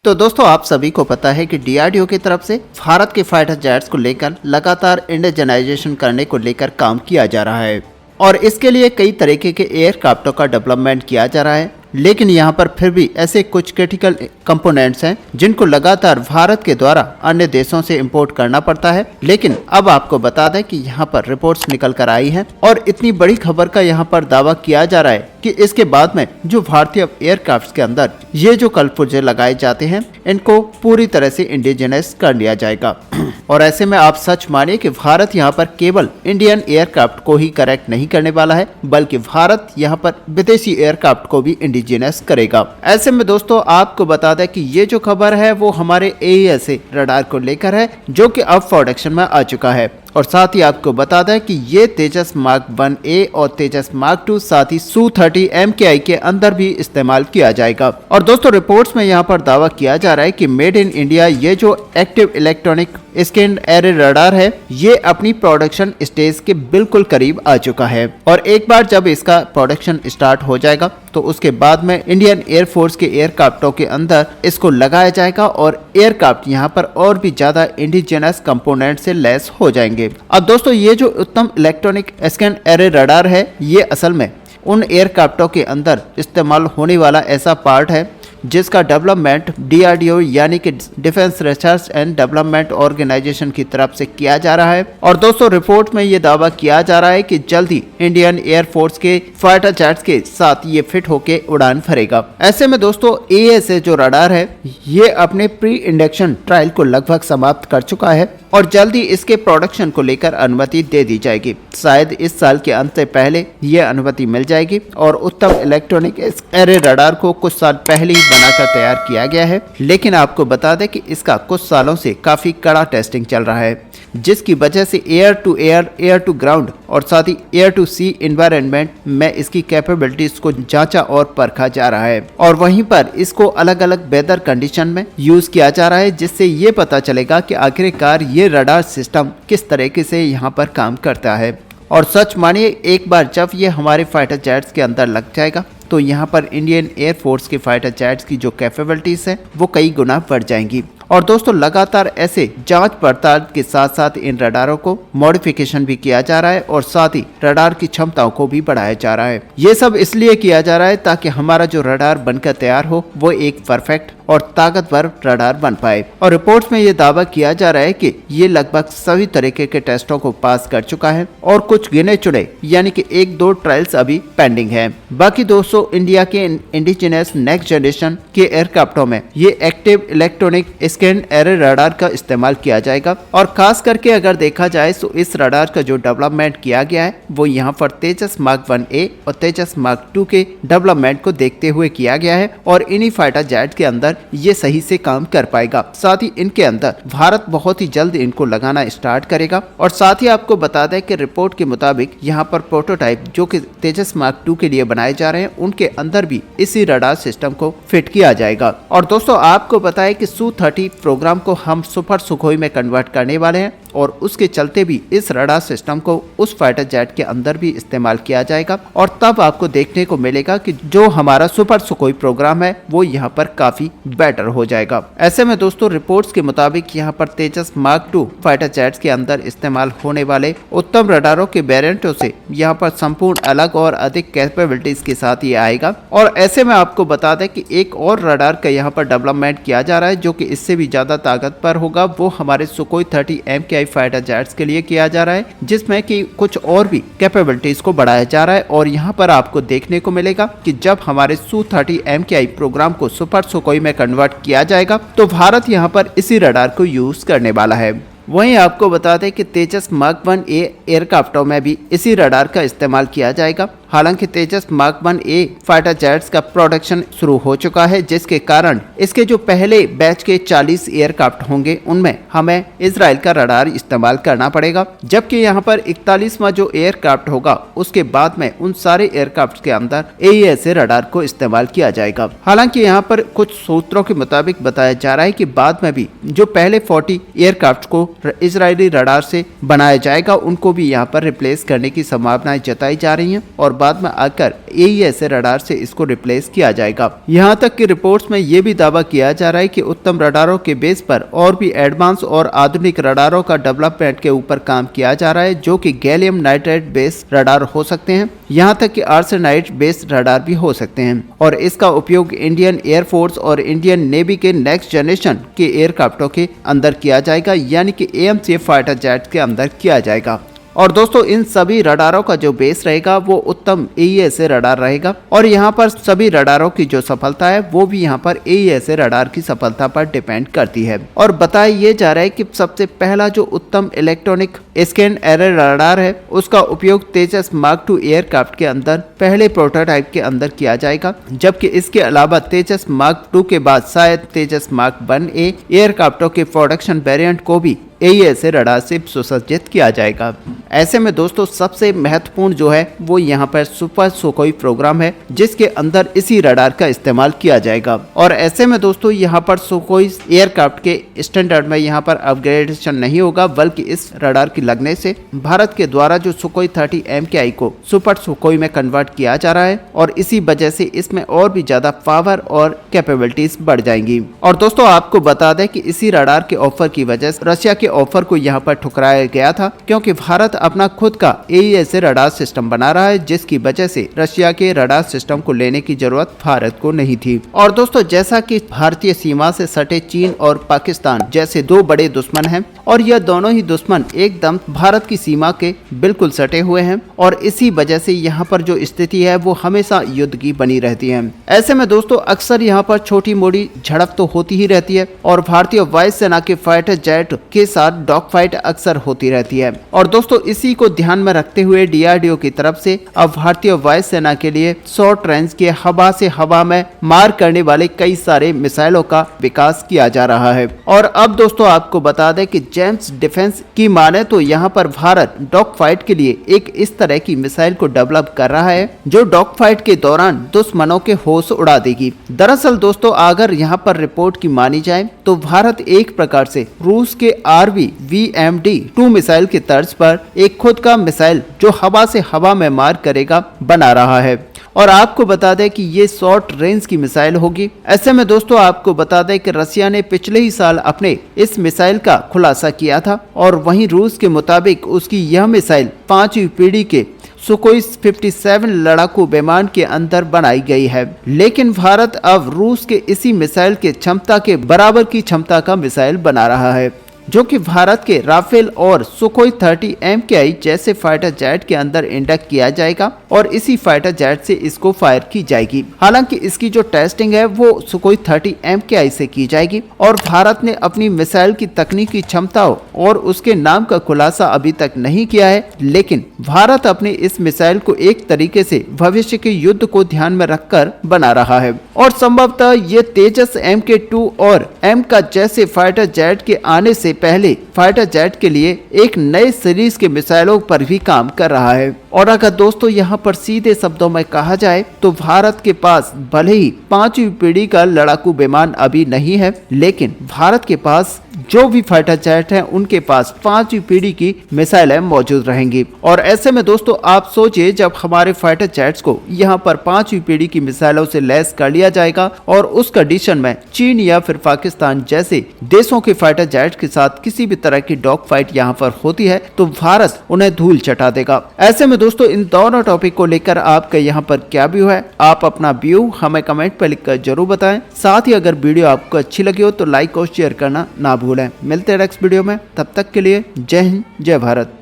तो दोस्तों आप सभी को पता है कि डीआरडीओ की तरफ से भारत के फाइटर जेट्स को लेकर लगातार इंडिजनाइजेशन करने को लेकर काम किया जा रहा है और इसके लिए कई तरीके के एयरक्राफ्टों का डेवलपमेंट किया जा रहा है। लेकिन यहाँ पर फिर भी ऐसे कुछ क्रिटिकल कंपोनेंट्स हैं जिनको लगातार भारत के द्वारा अन्य देशों से इंपोर्ट करना पड़ता है। लेकिन अब आपको बता दें कि यहाँ पर रिपोर्ट्स निकल कर आई हैं और इतनी बड़ी खबर का यहाँ पर दावा किया जा रहा है कि इसके बाद में जो भारतीय एयरक्राफ्ट के अंदर ये जो कलपुर्जे लगाए जाते हैं इनको पूरी तरह से इंडिजिनस कर लिया जाएगा। और ऐसे में आप सच मानिए कि भारत यहाँ पर केवल इंडियन एयरक्राफ्ट को ही करेक्ट नहीं करने वाला है, बल्कि भारत यहाँ पर विदेशी एयरक्राफ्ट को भी इंडिजिनस करेगा। ऐसे में दोस्तों आपको बता दें कि ये जो खबर है वो हमारे AESA रडार को लेकर है जो कि अब प्रोडक्शन में आ चुका है। और साथ ही आपको बता दें कि ये तेजस मार्क 1A और तेजस मार्क 2 साथ ही Su-30 MKI के अंदर भी इस्तेमाल किया जाएगा। और दोस्तों रिपोर्ट्स में यहाँ पर दावा किया जा रहा है कि मेड इन इंडिया ये जो active electronic scan array radar है ये अपनी प्रोडक्शन स्टेज के बिल्कुल करीब आ चुका है। और एक बार जब इसका प्रोडक्शन स्टार्ट हो जाएगा तो उसके बाद में इंडियन एयरफोर्स के एयरक्राफ्टों के अंदर इसको लगाया जाएगा और एयरक्राफ्ट यहाँ पर और भी ज्यादा इंडिजिनस कंपोनेंट से लैस हो जाएंगे। अब दोस्तों ये जो उत्तम इलेक्ट्रॉनिक स्कैन एरे रडार है ये असल में उन एयरक्राफ्टों के अंदर इस्तेमाल होने वाला ऐसा पार्ट है जिसका डेवलपमेंट डीआरडीओ यानी कि defence research and development organisation की तरफ से किया जा रहा है। और दोस्तों रिपोर्ट में ये दावा किया जा रहा है कि जल्द ही इंडियन एयरफोर्स के फाइटर जेट्स के साथ ये फिट होके उड़ान भरेगा। ऐसे में दोस्तों AESA जो रडार है ये अपने प्री इंडक्शन ट्रायल को लगभग समाप्त कर चुका है और जल्द ही इसके प्रोडक्शन को लेकर अनुमति दे दी जाएगी। शायद इस साल के अंत से पहले ये अनुमति मिल जाएगी। और उत्तम इलेक्ट्रॉनिक एरे रडार को कुछ साल पहले ही बनाकर तैयार किया गया है, लेकिन आपको बता दें कि इसका कुछ सालों से काफी कड़ा टेस्टिंग चल रहा है जिसकी वजह से air to air, air to ground और साथ ही एयर टू सी एनवायरनमेंट में इसकी कैपेबिलिटीज को जांचा और परखा जा रहा है। और वहीं पर इसको अलग अलग वेदर कंडीशन में यूज किया जा रहा है जिससे ये पता चलेगा कि आखिरकार ये रडार सिस्टम किस तरीके से यहाँ पर काम करता है। और सच मानिए एक बार जब ये हमारे फाइटर जेट्स के अंदर लग जाएगा तो यहाँ पर इंडियन एयरफोर्स के फाइटर जेट्स की जो कैपेबिलिटीज है वो कई गुना बढ़ जाएंगी। और दोस्तों लगातार ऐसे जांच पड़ताल के साथ साथ इन रडारों को मॉडिफिकेशन भी किया जा रहा है और साथ ही रडार की क्षमताओं को भी बढ़ाया जा रहा है। ये सब इसलिए किया जा रहा है ताकि हमारा जो रडार बनकर तैयार हो वो एक परफेक्ट और ताकतवर रडार बन पाए। और रिपोर्ट्स में ये दावा किया जा रहा है कि ये लगभग सभी तरीके के टेस्टों को पास कर चुका है और कुछ गिने चुने यानी कि 1-2 ट्रायल्स अभी पेंडिंग है। बाकी दोस्तों इंडिया के इंडिजिनस नेक्स्ट जनरेशन के एयरक्राफ्टों में ये active electronic scan array radar का इस्तेमाल किया जाएगा। और खास करके अगर देखा जाए तो इस रडार का जो डेवलपमेंट किया गया है वो यहाँ पर तेजस मार्क 1A और तेजस मार्क 2 के डेवलपमेंट को देखते हुए किया गया है और इन्हीं फाइटर जेट के अंदर ये सही से काम कर पाएगा। साथ ही इनके अंदर भारत बहुत ही जल्द इनको लगाना स्टार्ट करेगा। और साथ ही आपको बता दें कि रिपोर्ट के मुताबिक यहाँ पर प्रोटोटाइप जो कि तेजस मार्क 2 के लिए बनाए जा रहे हैं उनके अंदर भी इसी रडार सिस्टम को फिट किया जाएगा। और दोस्तों आपको पता है कि Su-30 प्रोग्राम को हम सुपर सुखोई में कन्वर्ट करने वाले हैं और उसके चलते भी इस रडार सिस्टम को उस फाइटर जेट के अंदर भी इस्तेमाल किया जाएगा। और तब आपको देखने को मिलेगा कि जो हमारा सुपर सुखोई प्रोग्राम है वो यहाँ पर काफी बेटर हो जाएगा। ऐसे में दोस्तों रिपोर्ट्स के मुताबिक यहाँ पर तेजस मार्क 2 फाइटर जेट्स के अंदर इस्तेमाल होने वाले उत्तम रडारों के वेरिएंटों से यहाँ पर संपूर्ण अलग और अधिक कैपेबिलिटीज के साथ ये आएगा। और ऐसे में आपको बता दें कि एक और रडार का यहाँ पर डेवलपमेंट किया जा रहा है जो कि इससे भी ज्यादा ताकतवर होगा। वो हमारे सुखोई 30 MKI फाइटर जेट्स के लिए किया जा रहा है जिसमें कि कुछ और भी कैपेबिलिटीज को बढ़ाया जा रहा है। और यहाँ पर आपको देखने को मिलेगा कि जब हमारे Su-30 MKI प्रोग्राम को सुपर सुखोई में कन्वर्ट किया जाएगा तो भारत यहाँ पर इसी रडार को यूज करने वाला है। वहीं आपको बता दें कि तेजस मार्क 1A एयरक्राफ्टों में भी इसी रडार का इस्तेमाल किया जाएगा। हालांकि तेजस मार्क 1A फाइटर जेट्स का प्रोडक्शन शुरू हो चुका है जिसके कारण इसके जो पहले बैच के 40 एयरक्राफ्ट होंगे उनमें हमें इजराइल का रडार इस्तेमाल करना पड़ेगा, जबकि यहाँ पर 41वां जो एयरक्राफ्ट होगा उसके बाद में उन सारे एयरक्राफ्ट के अंदर AESA रडार को इस्तेमाल किया जाएगा। हालांकि यहाँ पर कुछ सूत्रों के मुताबिक बताया जा रहा है कि बाद में भी जो पहले 40 एयरक्राफ्ट को इजरायली रडार से बनाया जाएगा उनको भी यहाँ पर रिप्लेस करने की संभावनाएं जताई जा रही हैं। और बाद में आकर AES रडार से इसको रिप्लेस किया जाएगा। यहाँ तक कि रिपोर्ट्स में ये भी दावा किया जा रहा है कि उत्तम रडारों के बेस पर और भी एडवांस और आधुनिक रडारों का डेवलपमेंट के ऊपर काम किया जा रहा है, जो कि गैलियम नाइट्राइड बेस्ड रडार हो सकते हैं, यहाँ तक कि आर्सेनाइड बेस्ड रडार भी हो सकते हैं। और इसका उपयोग इंडियन एयरफोर्स और इंडियन नेवी के नेक्स्ट जनरेशन के एयरक्राफ्टों के अंदर किया जाएगा, यानी कि AMCF फाइटर जेट के अंदर किया जाएगा। और दोस्तों इन सभी रडारों का जो बेस रहेगा वो उत्तम AES रडार रहेगा और यहाँ पर सभी रडारों की जो सफलता है वो भी यहाँ पर AES रडार की सफलता पर डिपेंड करती है। और बताया ये जा रहा है कि सबसे पहला जो उत्तम इलेक्ट्रॉनिक स्कैन एरर रडार है उसका उपयोग तेजस मार्क 2 एयरक्राफ्ट के अंदर पहले प्रोटोटाइप के अंदर किया जाएगा, जबकि इसके अलावा तेजस मार्क 2 के बाद शायद तेजस मार्क 1A एयरक्राफ्टों के प्रोडक्शन वेरिएंट को भी AES रडार से सुसज्जित किया जाएगा। ऐसे में दोस्तों सबसे महत्वपूर्ण जो है वो यहाँ पर सुपर सुखोई प्रोग्राम है, जिसके अंदर इसी रडार का इस्तेमाल किया जाएगा। और ऐसे में दोस्तों यहाँ पर सुखोई एयरक्राफ्ट के स्टैंडर्ड में यहाँ पर अपग्रेडेशन नहीं होगा, बल्कि इस रडार की लगने से भारत के द्वारा जो सुखोई 30 MKI को सुपर सुखोई में कन्वर्ट किया जा रहा है और इसी वजह से इसमें और भी ज्यादा पावर और कैपेबिलिटीज बढ़ जाएंगी। और दोस्तों आपको बता दें कि इसी रडार के ऑफर की वजह से रशिया के ऑफर को यहाँ पर ठुकराया गया था, क्योंकि भारत अपना खुद का AES रडार सिस्टम बना रहा है, जिसकी वजह से रशिया के रडार सिस्टम को लेने की जरूरत भारत को नहीं थी। और दोस्तों जैसा कि भारतीय सीमा से सटे चीन और पाकिस्तान जैसे दो बड़े दुश्मन हैं और यह दोनों ही दुश्मन एकदम भारत की सीमा के बिल्कुल सटे हुए हैं और इसी वजह से यहाँ पर जो स्थिति है वो हमेशा युद्ध की बनी रहती है। ऐसे में दोस्तों अक्सर यहाँ पर छोटी मोटी झड़प तो होती ही रहती है और भारतीय वायुसेना के फाइटर जेट के साथ डॉग फाइट अक्सर होती रहती है। और दोस्तों इसी को ध्यान में रखते हुए DRDO की तरफ से अब भारतीय वायुसेना के लिए शॉर्ट रेंज के हवा से हवा में मार करने वाले कई सारे मिसाइलों का विकास किया जा रहा है। और अब दोस्तों आपको बता दें कि जेम्स डिफेंस की माने तो यहाँ पर भारत डॉग फाइट के लिए एक इस तरह की मिसाइल को डेवलप कर रहा है जो डॉग फाइट के दौरान दुश्मनों के होश उड़ा देगी। दरअसल दोस्तों अगर यहाँ पर रिपोर्ट की मानी जाए तो भारत एक प्रकार से रूस के RBVMD-2 मिसाइल के तर्ज पर एक खुद का मिसाइल जो हवा से हवा में मार करेगा बना रहा है। और आपको बता दें कि ये शॉर्ट रेंज की मिसाइल होगी। ऐसे में दोस्तों आपको बता दें कि रशिया ने पिछले ही साल अपने इस मिसाइल का खुलासा किया था और वहीं रूस के मुताबिक उसकी यह मिसाइल 5वीं पीढ़ी के सुखोई 57 लड़ाकू विमान के अंदर बनाई गई है। लेकिन भारत अब रूस के इसी मिसाइल के क्षमता के बराबर की क्षमता का मिसाइल बना रहा है, जो कि भारत के राफेल और सुखोई 30 MKI जैसे फाइटर जेट के अंदर इंडक्ट किया जाएगा और इसी फाइटर जेट से इसको फायर की जाएगी। हालांकि इसकी जो टेस्टिंग है वो सुखोई 30 MKI से की जाएगी और भारत ने अपनी मिसाइल की तकनीकी क्षमताओं और उसके नाम का खुलासा अभी तक नहीं किया है, लेकिन भारत अपने इस मिसाइल को एक तरीके से भविष्य के युद्ध को ध्यान में रखकर बना रहा है और संभवतः ये तेजस MK2 और M जैसे फाइटर जेट के आने से पहले फाइटर जेट के लिए एक नए सीरीज के मिसाइलों पर भी काम कर रहा है। और अगर दोस्तों यहाँ पर सीधे शब्दों में कहा जाए तो भारत के पास भले ही 5वीं पीढ़ी का लड़ाकू विमान अभी नहीं है, लेकिन भारत के पास जो भी फाइटर जेट हैं उनके पास 5वीं पीढ़ी की मिसाइलें मौजूद रहेंगी। और ऐसे में दोस्तों आप सोचिए जब हमारे फाइटर जेट्स को यहाँ पर 5वीं पीढ़ी की मिसाइलों से लैस कर लिया जाएगा और उस कंडीशन में चीन या फिर पाकिस्तान जैसे देशों के फाइटर जेट के साथ किसी भी तरह की डॉग फाइट यहाँ पर होती है तो भारत उन्हें धूल चटा देगा। ऐसे में दोस्तों इन दोनों टॉपिक को लेकर आपका यहाँ पर क्या व्यू है, आप अपना व्यू हमें कमेंट पर लिखकर जरूर बताएं। साथ ही अगर वीडियो आपको अच्छी लगी हो तो लाइक और शेयर करना ना भूलें। मिलते हैं नेक्स्ट वीडियो में, तब तक के लिए जय हिंद जय भारत।